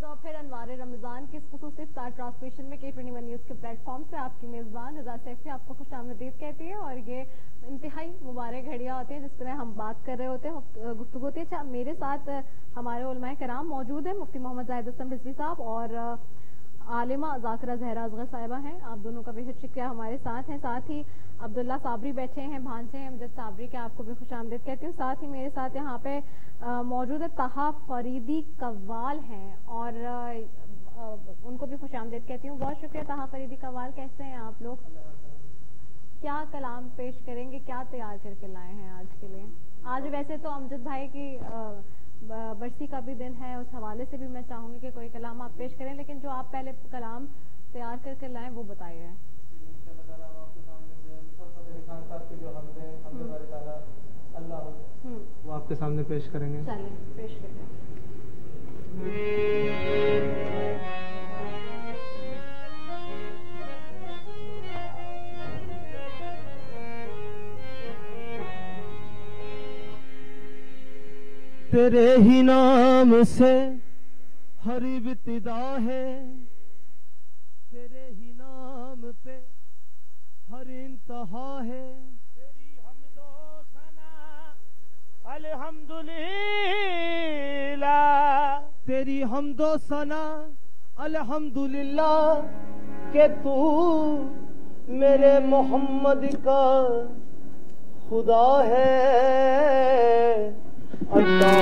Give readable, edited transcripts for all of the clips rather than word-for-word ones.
مرتبہ پھر انوار رمضان کی اس خصوصی افطار ٹرانسمیشن میں K21 نیوز کے پلیٹ فارم سے آپ کی میزبان رضا سیفی آپ کو خوش آمدید کہتی ہے. اور یہ انتہائی مبارک گھڑیاں ہوتی ہیں جس طرح ہم بات کر رہے ہوتے ہیں, گفتگو ہوتی ہے. اچھا, میرے ساتھ ہمارے علماء کرام موجود ہیں, مفتی محمد زاہد حسن رضوی صاحب اور عالمہ ذاکرہ زہرا اصغر صاحبہ ہیں. آپ دونوں کا بہت شکریہ ہمارے ساتھ ہیں. ساتھ ہی عبداللہ صابری بیٹھے ہیں, بھانجے ہیں امجد صابری کے, آپ کو بھی خوش آمدید کہتی ہوں. ساتھ ہی میرے ساتھ یہاں پہ موجود ہے طہا فریدی قوال ہیں اور ان کو بھی خوش آمدید کہتی ہوں. بہت شکریہ طہا فریدی قوال, کیسے ہیں آپ لوگ؟ کیا کلام پیش کریں گے, کیا تیار کر کے لائے ہیں آج کے لیے؟ آج ویسے تو امجد بھائی کی برسی کا بھی دن ہے, اس حوالے سے بھی میں چاہوں گی کہ کوئی کلام آپ پیش کریں, لیکن جو آپ پہلے کلام تیار کر کے لائیں وہ بتائیے. وہ آپ کے سامنے پیش کریں گے. چلیں پیش کریں. تیرے ہی نام سے ہر ابتدا ہے, تیرے ہی نام پہ ہر انتہا ہے. تیری حمد و ثنا الحمدللہ, تیری حمد و ثنا الحمدللہ کہ تو میرے محمد کا خدا ہے. اللہ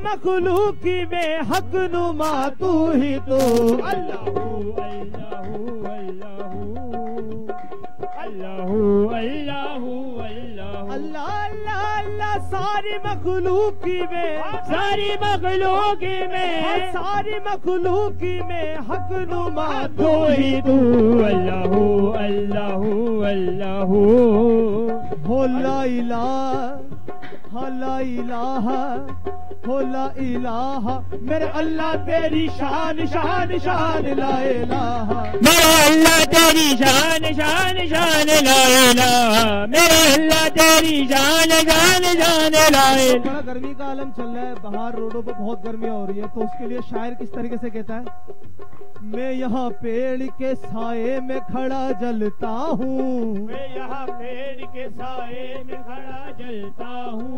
مخلوقی میں حق نما تو ہی تو. اللہ اللہ اللہ اللہ اللہ اللہ ساری مخلوقی میں ساری مخلوقی میں حق نما تو ہی تو. اللہ اللہ اللہ ہو لا الہ لا الہ ہو لا الہ میرے اللہ تیری شان شان شان لا الہ میرے اللہ تیری شان شان شان لا الہ میرے اللہ تیری شان شان شان لا الہ. بڑا گرمی کا عالم چل رہا ہے, باہر روڈوں پہ بہت گرمی ہو رہی ہے, تو اس کے لیے شاعر کس طریقے سے کہتا ہے, میں یہاں پیڑ کے سائے میں کھڑا جلتا ہوں, میں یہاں پیڑ کے سائے میں کھڑا جلتا ہوں,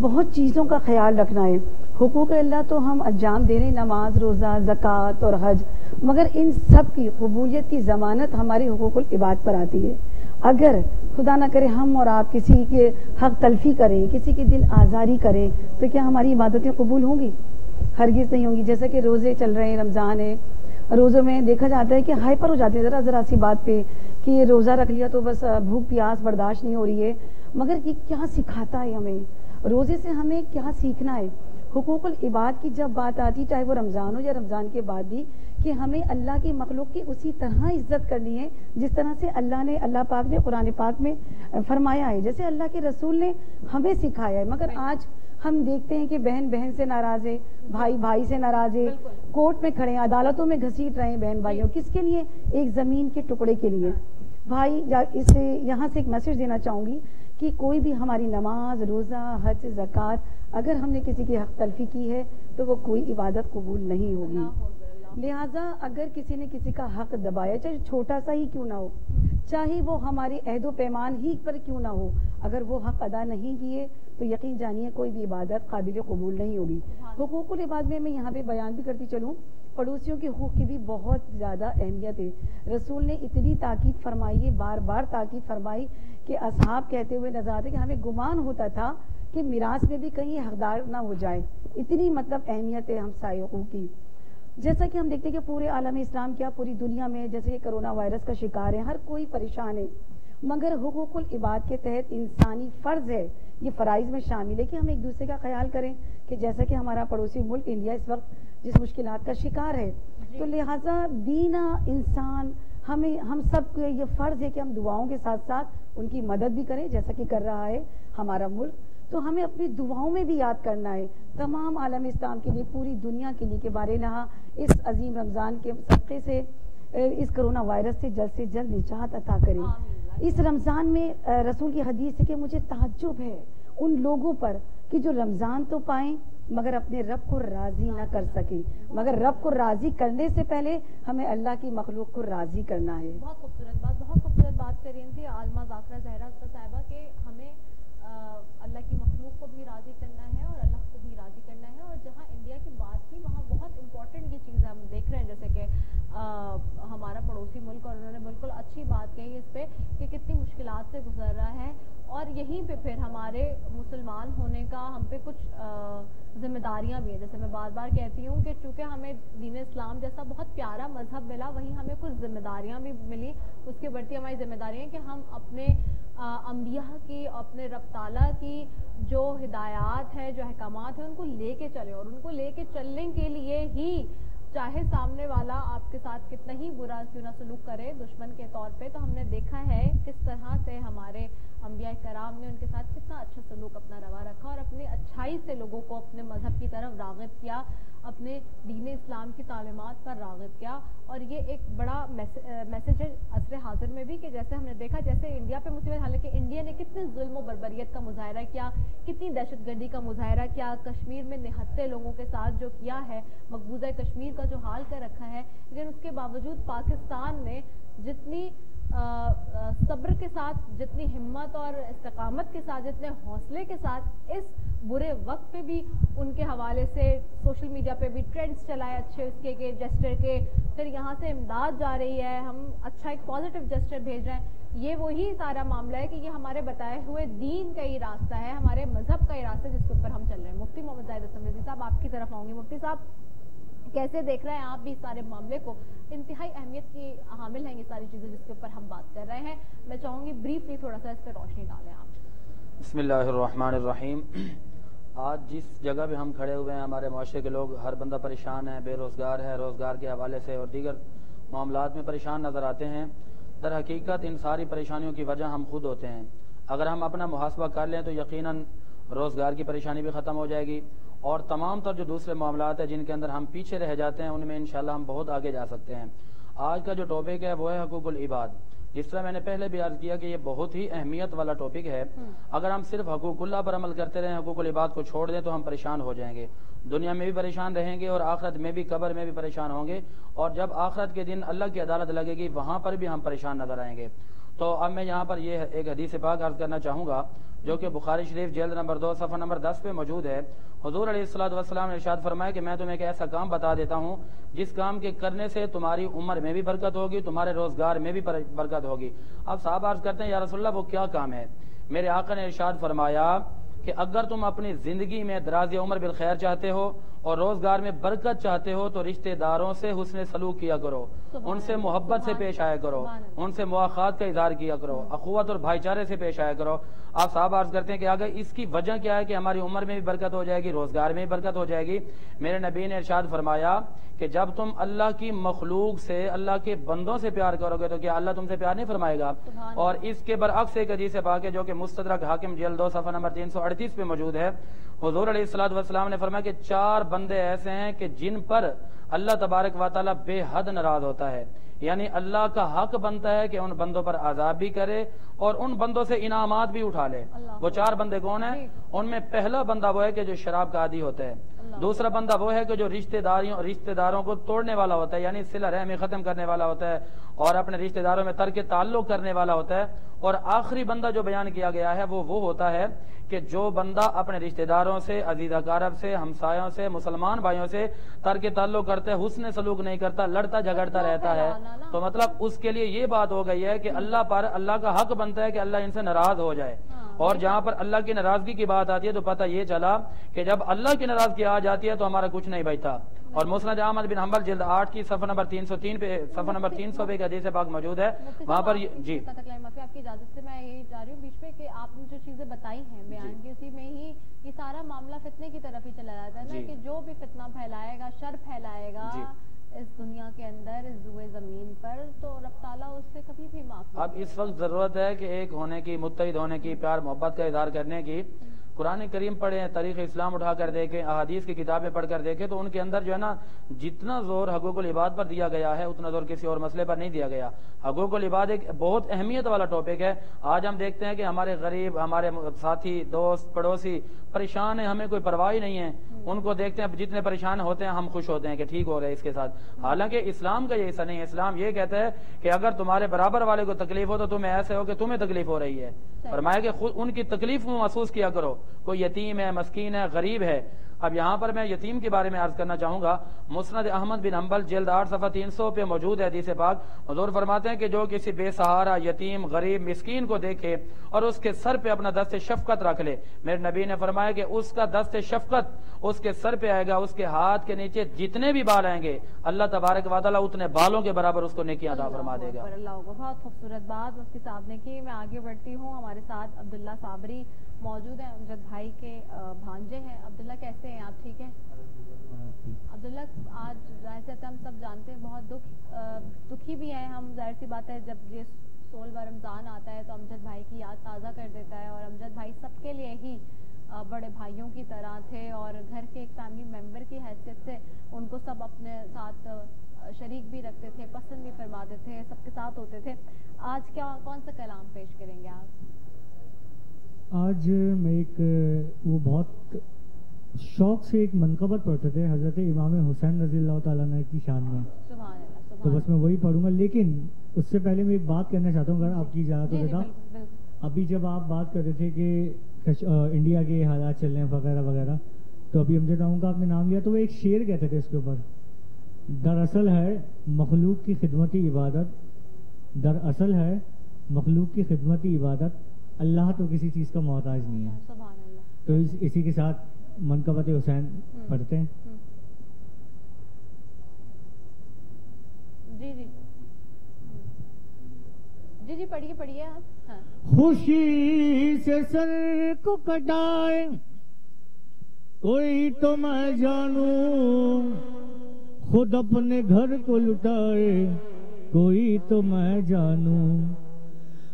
بہت چیزوں کا خیال رکھنا ہے. حقوق اللہ تو ہم انجام دے رہے ہیں، نماز، روزہ، زکوٰۃ اور حج، مگر ان سب کی قبولیت کی ضمانت ہماری حقوق العباد پر آتی ہے. اگر خدا نہ کرے ہم اور آپ کسی کے حق تلفی کریں، کسی کی دل آزاری کریں، تو کیا ہماری عبادتیں قبول ہوں گی؟ ہرگز نہیں ہوں گی. جیسا کہ روزے چل رہے ہیں، رمضان ہے، روزوں میں دیکھا جاتا ہے کہ ہائپر ہو جاتے ہیں ذرا سی بات پہ کہ روزہ رکھ لیا تو بس بھوک پیاس برداشت نہیں ہو رہی ہے. مگر یہ کیا سکھاتا ہے ہمیں؟ روزے سے ہمیں کیا سیکھنا ہے؟ حقوق العباد کی جب بات آتی، چاہے وہ رمضان ہو یا رمضان کے بعد بھی، کہ ہمیں اللہ کی مخلوق کی اسی طرح عزت کرنی ہے جس طرح سے اللہ پاک نے قرآن پاک میں فرمایا ہے، جیسے اللہ کے رسول نے ہمیں سکھایا ہے. مگر آج ہم دیکھتے ہیں کہ بہن بہن سے ناراض ہے، بھائی بھائی سے ناراض ہے، کورٹ میں کھڑے ہیں، عدالتوں میں گھسیٹ رہے ہیں بہن بھائیوں. کس کے لیے؟ ایک زمین کے ٹکڑے کے لیے. بھائی اسے یہاں سے ایک میسج دینا چاہوں گی کہ کوئی بھی ہماری نماز، روزہ، حج، زکوٰۃ اگر ہم نے کسی کی حق تلفی کی ہے تو وہ کوئی عبادت قبول نہیں ہوگی. لہٰذا اگر کسی نے کسی کا حق دبایا، چاہے چھوٹا سا ہی کیوں نہ ہو، چاہے وہ ہمارے عہد و پیمان ہی پر کیوں نہ ہو، اگر وہ حق ادا نہیں کیے تو یقین جانیے کوئی بھی عبادت قابل قبول نہیں ہوگی. حقوق العباد میں یہاں پہ بیان بھی کرتی چلوں، پڑوسیوں کے حقوق کی بھی بہت زیادہ اہمیت ہے. رسول نے اتنی تاکید فرمائی ہے، بار بار تاکید فرمائی کہ اصحاب کہتے ہوئے نظر آتے کہ ہمیں گمان ہوتا تھا کہ میراث میں بھی کہیں حقدار نہ ہو جائے. اتنی اہمیت ہے ہمسائے حقوق کی. جیسا کہ ہم دیکھتے ہیں کہ پورے عالم اسلام کیا پوری دنیا میں جیسے کہ کرونا وائرس کا شکار ہے، ہر کوئی پریشان ہے، مگر حقوق العباد کے تحت انسانی فرض ہے، یہ فرائض میں شامل ہے کہ ہم ایک دوسرے کا خیال کریں کہ جیسا کہ ہمارا پڑوسی ملک انڈیا اس وقت جس مشکلات کا شکار ہے، تو لہٰذا بینا انسان ہم سب کو یہ فرض ہے کہ ہم دعاؤں کے ساتھ ساتھ ان کی مدد بھی کریں جیسا کہ کر رہا ہے ہمارا ملک. تو ہمیں اپنی دعاؤں میں بھی یاد کرنا ہے تمام عالم اسلام کے لیے، پوری دنیا کے لیے کہ بارہا اس عظیم رمضان کے صدقے سے اس کرونا وائرس سے جلد نجات عطا کرے. اس رمضان میں رسول کی حدیث ہے کہ مجھے تعجب ہے ان لوگوں پر کہ جو رمضان تو پائیں مگر اپنے رب کو راضی نہ کر سکیں. مگر رب کو راضی کرنے سے پہلے ہمیں اللہ کی مخلوق کو راضی کرنا ہے. بہت خوبصورت بات کر رہی تھی عالمہ ذاکرہ زہرا صاحبہ کہ ہمیں اللہ کی مخلوق کو بھی راضی کرنا ہے اور اللہ کو بھی راضی کرنا ہے. اور جہاں انڈیا کی بات کی وہاں بہت امپورٹنٹ یہ چیز ہم دیکھ رہے ہیں، جیسے کہ ہمارا پڑوسی ملک، اور انہوں نے بالکل اچھی بات کہی اس پہ کہ کتنی مشکلات سے گزر رہا ہے، اور یہیں پہ پھر ہمارے مسلمان ہونے کا ہم پہ کچھ ذمہ داریاں بھی ہیں. جیسے میں بار بار کہتی ہوں کہ چونکہ ہمیں دین اسلام جیسا بہت پیارا مذہب ملا، وہیں ہمیں کچھ ذمہ داریاں بھی ملی. اس کے بڑھتی ہماری ذمہ داریاں ہیں کہ ہم اپنے انبیاء کی، اپنے رب تعالیٰ کی جو ہدایات ہے، جو احکامات ہیں، ان کو لے کے چلیں. اور ان کو لے کے چلنے کے لیے ہی چاہے سامنے والا آپ کے ساتھ کتنا ہی برا کیوں نہ سلوک کرے دشمن کے طور پہ، تو ہم نے دیکھا ہے کس طرح سے ہمارے انبیاء کرام نے ان کے ساتھ کتنا اچھا سلوک اپنا روا رکھا اور اپنی اچھائی سے لوگوں کو اپنے مذہب کی طرف راغب کیا، اپنے دین اسلام کی تعلیمات پر راغب کیا. اور یہ ایک بڑا میسج ہے عصر حاضر میں بھی کہ جیسے ہم نے دیکھا جیسے انڈیا پہ مصیبت، حالانکہ انڈیا نے کتنے ظلم و بربریت کا مظاہرہ کیا، کتنی دہشت گردی کا مظاہرہ کیا، کشمیر میں نہتے لوگوں کے ساتھ جو کیا ہے، مقبوضہ کشمیر کا جو حال کر رکھا ہے، لیکن اس کے باوجود پاکستان نے جتنی صبر کے ساتھ، جتنی ہمت اور استقامت کے ساتھ، جتنے حوصلے کے ساتھ اس برے وقت پہ بھی ان کے حوالے سے سوشل میڈیا پہ بھی ٹرینڈز چلائے اچھے اس کے جسٹر کے، پھر یہاں سے امداد جا رہی ہے، ہم اچھا ایک پازیٹیو جسٹر بھیج رہے ہیں. یہ وہی سارا معاملہ ہے کہ یہ ہمارے بتائے ہوئے دین کا ہی راستہ ہے، ہمارے مذہب کا ہی راستہ ہے جس کے اوپر ہم چل رہے ہیں. مفتی محمد زاہد اسلم رضوی صاحب آپ کی طرف آؤں گی. مفتی صاحب کیسے دیکھ رہے ہیں آپ بھی اس سارے معاملے کو؟ انتہائی اہمیت کی حامل ہیں یہ ساری چیزیں جس کے اوپر ہم بات کر رہے ہیں. میں چاہوں گی بریفلی تھوڑا سا اس پہ روشنی ڈالیں آپ. بسم اللہ الرحمن الرحیم. آج جس جگہ پہ ہم کھڑے ہوئے ہیں ہمارے معاشرے کے لوگ، ہر بندہ پریشان ہے، بے روزگار ہے، روزگار کے حوالے سے اور دیگر معاملات میں پریشان نظر آتے ہیں. در حقیقت ان ساری پریشانیوں کی وجہ ہم خود ہوتے ہیں. اگر ہم اپنا محاسبہ کر لیں تو یقیناً روزگار کی پریشانی بھی ختم ہو جائے گی، اور تمام تر جو دوسرے معاملات ہیں جن کے اندر ہم پیچھے رہ جاتے ہیں ان میں انشاءاللہ ہم بہت آگے جا سکتے ہیں. آج کا جو ٹاپک ہے وہ ہے حقوق العباد. جس طرح میں نے پہلے بھی عرض کیا کہ یہ بہت ہی اہمیت والا ٹاپک ہے. اگر ہم صرف حقوق اللہ پر عمل کرتے رہیں، حقوق العباد کو چھوڑ دیں تو ہم پریشان ہو جائیں گے. دنیا میں بھی پریشان رہیں گے اور آخرت میں بھی، قبر میں بھی پریشان ہوں گے، اور جب آخرت کے دن اللہ کی عدالت لگے گی وہاں پر بھی ہم پریشان نظر آئیں گے. تو اب میں یہاں پر یہ ایک حدیث پاک عرض کرنا چاہوں گا جو کہ بخاری شریف جلد نمبر 2 صفحہ نمبر 10 پہ موجود ہے. حضور علیہ الصلوۃ والسلام نے ارشاد فرمایا کہ میں تمہیں ایک ایسا کام بتا دیتا ہوں جس کام کے کرنے سے تمہاری عمر میں بھی برکت ہوگی, تمہارے روزگار میں بھی برکت ہوگی. اب صحابہ عرض کرتے ہیں یا رسول اللہ وہ کیا کام ہے؟ میرے آقا نے ارشاد فرمایا کہ اگر تم اپنی زندگی میں دراز عمر بالخیر چاہتے ہو اور روزگار میں برکت چاہتے ہو تو رشتہ داروں سے حسن سلوک کیا کرو, ان سے محبت سے پیش آیا کرو, ان سے مواخات کا اظہار کیا کرو, اخوت اور بھائی چارے سے پیش آیا کرو. آپ صاحب عرض کرتے ہیں کہ اگر اس کی وجہ کیا ہے کہ ہماری عمر میں بھی برکت ہو جائے گی, روزگار میں بھی برکت ہو جائے گی. میرے نبی نے ارشاد فرمایا کہ جب تم اللہ کی مخلوق سے, اللہ کے بندوں سے پیار کرو گے تو کیا اللہ تم سے پیار نہیں فرمائے گا؟ اور اس کے برعکس ایک حدیث پاک ہے جو کہ مستدرک حاکم جلد 2 صفحہ نمبر 338 پہ موجود ہے. حضور علیہ الصلوۃ والسلام نے فرمایا کہ 4 بندے ایسے ہیں کہ جن پر اللہ تبارک و تعالی بے حد ناراض ہوتا ہے, یعنی اللہ کا حق بنتا ہے کہ ان بندوں پر عذاب بھی کرے اور ان بندوں سے انعامات بھی اٹھا لے. وہ 4 بندے کون ہیں؟ ان میں پہلا بندہ وہ ہے کہ جو شراب کا عادی ہوتا ہے, دوسرا بندہ وہ ہے کہ جو رشتہ داروں کو توڑنے والا ہوتا ہے, یعنی صلہ رحمی ختم کرنے والا ہوتا ہے اور اپنے رشتہ داروں میں ترک تعلق کرنے والا ہوتا ہے, اور آخری بندہ جو بیان کیا گیا ہے وہ ہوتا ہے کہ جو بندہ اپنے رشتہ داروں سے, عزیز اقارب سے, ہمسایوں سے, مسلمان بھائیوں سے ترک تعلق کرتے, حسن سلوک نہیں کرتا, لڑتا جھگڑتا رہتا ہے. تو مطلب اس کے لیے یہ بات ہو گئی ہے کہ اللہ پر اللہ کا حق بنتا ہے کہ اللہ ان سے ناراض ہو جائے. اور جہاں پر اللہ کی ناراضگی کی بات آتی ہے تو پتہ یہ چلا کہ جب اللہ کی ناراضگی آ جاتی ہے تو ہمارا کچھ نہیں بچتا. اور مسند احمد بن حنبل جلد 8 کی صفحہ نمبر 303 پہ, صفحہ نمبر 300 پہ ایک حدیث پاک موجود ہے. وہاں پر جی آپ کی اجازت سے میں یہی چاہ رہی ہوں بیچ میں کہ آپ نے جو چیزیں بتائی ہیں بیان کی اسی میں ہی یہ سارا معاملہ فتنے کی طرف ہی چلا جاتا ہے نا, کہ جو بھی فتنہ پھیلائے گا, شر پھیلائے گا اس دنیا کے اندر, اس روئے زمین پر, تو رب تعالیٰ اس سے کبھی بھی معاف نہیں. اب اس وقت ضرورت ہے کہ ایک ہونے کی, متحد ہونے کی, پیار محبت کا اظہار کرنے کی. قرآن کریم پڑھیں, تاریخ اسلام اٹھا کر دیکھیں, احادیث کی کتابیں پڑھ کر دیکھیں تو ان کے اندر جو ہے نا جتنا زور حقوق العباد پر دیا گیا ہے اتنا زور کسی اور مسئلے پر نہیں دیا گیا. حقوق العباد ایک بہت اہمیت والا ٹاپک ہے. آج ہم دیکھتے ہیں کہ ہمارے غریب, ہمارے ساتھی, دوست, پڑوسی پریشان ہیں, ہمیں کوئی پرواہ نہیں ہے. ان کو دیکھتے ہیں جتنے پریشان ہوتے ہیں ہم خوش ہوتے ہیں کہ ٹھیک ہو رہے اس کے ساتھ. حالانکہ اسلام کا یہ حصہ نہیں ہے. اسلام یہ کہتا ہے کہ اگر تمہارے برابر والے کو تکلیف ہو تو تمہیں ایسے ہو کہ تمہیں تکلیف ہو رہی ہے. فرمایا کہ خود ان کی تکلیف کو محسوس کیا کرو. کوئی یتیم ہے, مسکین ہے, غریب ہے. اب یہاں پر میں یتیم کے بارے میں عرض کرنا چاہوں گا. مسند احمد بن حنبل جلد 8 صفحہ 300 پہ موجود ہے حدیث پاک. حضور فرماتے ہیں کہ جو کسی بے سہارا, یتیم, غریب, مسکین کو دیکھے اور اس کے سر پہ اپنا دست شفقت رکھ لے, میرے نبی نے فرمایا کہ اس کا دست شفقت اس کے سر پہ آئے گا, اس کے ہاتھ کے نیچے جتنے بھی بال آئیں گے اللہ تبارک و تعالیٰ اتنے بالوں کے برابر اس کو نیکی عطا فرما دے گا. اللہ کو بہت خوبصورت بات مفتی صاحب نے کی. میں آگے بڑھتی ہوں. ہمارے ساتھ عبداللہ صابری موجود ہیں, امجد بھائی کے بھانجے ہیں. عبداللہ کیسے ہیں آپ؟ ٹھیک ہے عبداللہ. آج ظاہر سی ہم سب جانتے ہیں بہت دکھی بھی ہیں ہم. ظاہر سی بات ہے جب یہ 16واں رمضان آتا ہے تو امجد بھائی کی یاد تازہ کر دیتا ہے, اور امجد بھائی سب کے لیے ہی بڑے بھائیوں کی طرح تھے اور گھر کے ایک فیملی ممبر کی حیثیت سے ان کو سب اپنے ساتھ شریک بھی رکھتے تھے, پسند بھی فرماتے تھے, سب کے ساتھ ہوتے تھے. آج کون سا کلام پیش کریں گے آپ؟ آج میں ایک وہ بہت شوق سے ایک منقبت پڑھتے تھے حضرت امام حسین رضی اللہ تعالیٰ عنہ کی شان میں. سبحان اللہ. تو بس میں وہی پڑھوں گا, لیکن اس سے پہلے میں ایک بات کہنا چاہتا ہوں اگر آپ کی اجازت ہو دیتا. ابھی جب آپ بات کر رہے تھے کہ انڈیا کے حالات چل رہے ہیں وغیرہ وغیرہ, تو ابھی امجد راؤں کا آپ نے نام لیا تو وہ ایک شعر کہتے تھے اس کے اوپر, دراصل ہے مخلوق کی خدمتی عبادت, دراصل ہے مخلوق کی خدمتی عبادت, اللہ تو کسی چیز کا محتاج نہیں ہے. تو اسی کے ساتھ منقبت حسین پڑھتے ہیں. جی جی جی جی پڑھیے آپ. خوشی سے سر کو کٹائے کوئی تو میں جانوں, خود اپنے گھر کو لٹائے کوئی تو میں جانوں.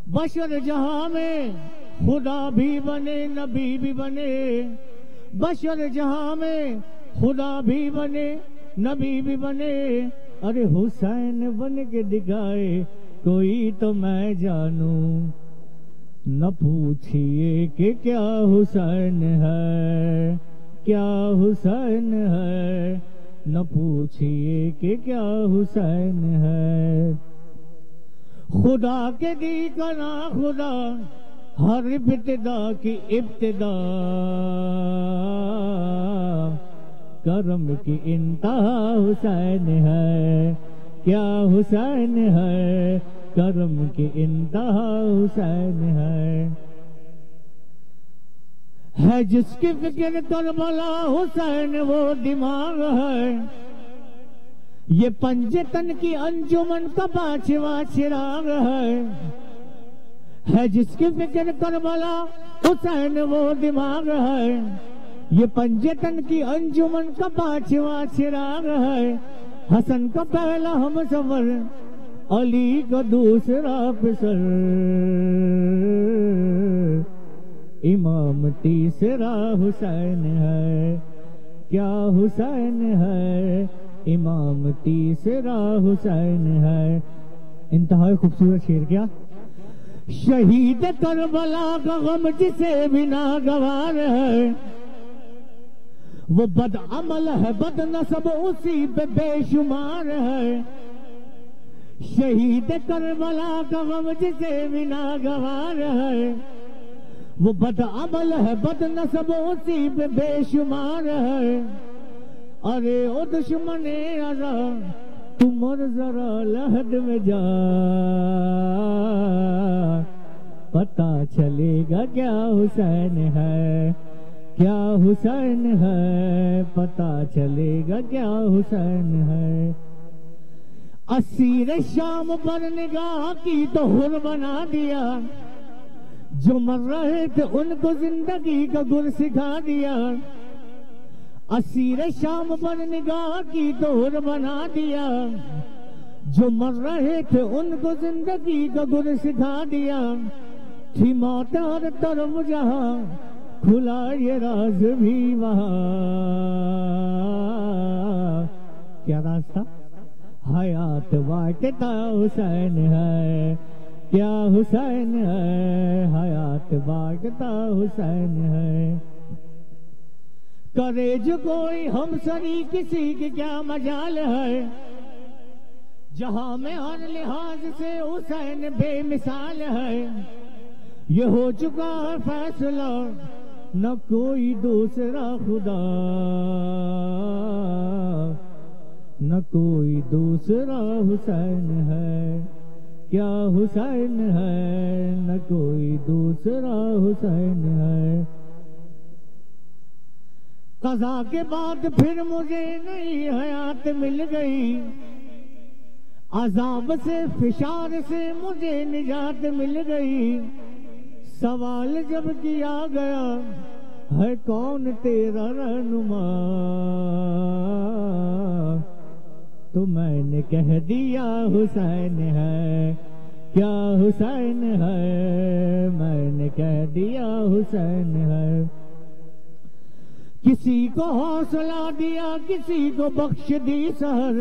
بشر جہاں میں خدا بھی بنے نبی بھی بنے, بشر جہاں میں خدا بھی بنے نبی بھی بنے, ارے حسین بن کے دکھائے کوئی تو میں جانوں. نہ پوچھئے کہ کیا حسین ہے, کیا حسین ہے, نہ پوچھئے کہ کیا حسین ہے. خدا کے دی کنا خدا ہر ابتدا کی ابتدا کرم کی انتہا حسین ہے کیا حسین ہے کرم کی انتہا حسین ہے جس کی فکر کربلا حسین وہ دماغ ہے یہ پنجے تن کی انجمن کا پانچواں چراغ ہے جس کی فکر کربلا حسین وہ دماغ ہے یہ پنجے تن کی انجمن کا پانچواں چراغ ہے حسن کا پہلا ہم سفر علی کا دوسرا پسر امام تیسرا حسین ہے کیا حسین ہے امام تیسرا حسین ہے. انتہائی خوبصورت شعر کیا. شہید کربلا کا غم جسے بھی ناگوار ہے وہ بد عمل ہے بد نسب اسی پہ بے شمار ہے. شہید کربلا کا غم جسے بھی ناگوار ہے وہ بد عمل ہے بد نسب اسی پہ بے شمار ہے. ارے او دشمن ازا تمہر ذرا لحد میں جا پتا چلے گا کیا حسین ہے کیا حسین ہے پتا چلے گا کیا حسین ہے. اسیر شام پر نگاہ کی تو حر بنا دیا جو مر رہے تھے ان کو زندگی کا گر سکھا دیا. اسیر شام پر نگاہ کی تو حر بنا دیا جو مر رہے تھے ان کو زندگی کا گر سکھا دیا. تھی موت ہر طرف جہاں کھلا یہ راز بھی وہاں. کیا راز تھا؟ حیات واقعہ حسین ہے کیا حسین ہے حیات واقعہ حسین ہے. کرے جو کوئی ہم سری کسی کی کیا مجال ہے جہاں میں ہر لحاظ سے حسین بے مثال ہے. یہ ہو چکا ہے فیصلہ نہ کوئی دوسرا خدا نہ کوئی دوسرا حسین ہے کیا حسین ہے نہ کوئی دوسرا حسین ہے. قضا کے بعد پھر مجھے نئی حیات مل گئی عذاب سے فشار سے مجھے نجات مل گئی. سوال جب کیا گیا ہے کون تیرا رہنما تو میں نے کہہ دیا حسین ہے کیا حسین ہے میں نے کہہ دیا حسین ہے. کسی کو حوصلہ دیا کسی کو بخش دی سحر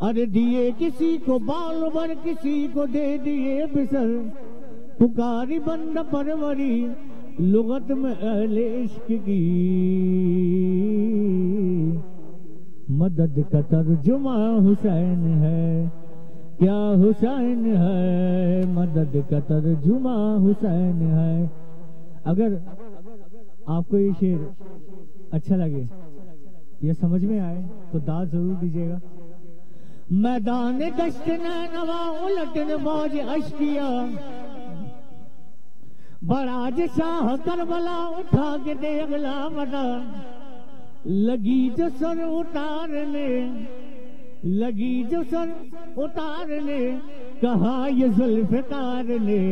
ارے دیے کسی کو بال بھر کسی کو دے دیے بسر. پکاری بند پروری لغت میں اہل عشق کی مدد کا ترجمہ حسین ہے کیا حسین ہے مدد کا ترجمہ حسین ہے. اگر آپ کو یہ شعر اچھا لگے یہ سمجھ میں آئے تو داد ضرور دیجیے گا. میدان گشت نینوا الٹن موج اشکیا براج شاہ کربلا اٹھا کے دیگلا مدا لگی جو سر اتارنے کہا یہ ذوالفقار نے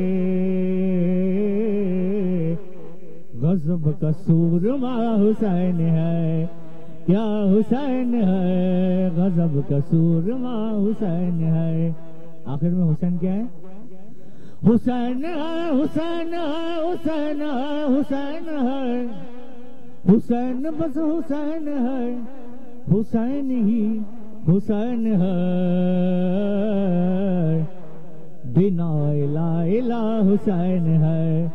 غضب کا سورما حسین ہے کیا حسین ہے غضب کا سورما حسین ہے. آخر میں حسین کیا ہے؟ حسین ہے حسین ہے حسین ہے حسین ہے حسین بس حسین ہے حسین ہی حسین ہے بنا الہ الا حسین ہے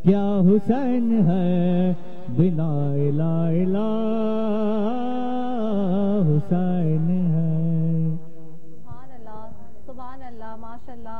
کیا حسین ہے بنا الہ الا حسین ہے. سبحان اللہ ماشاء اللہ.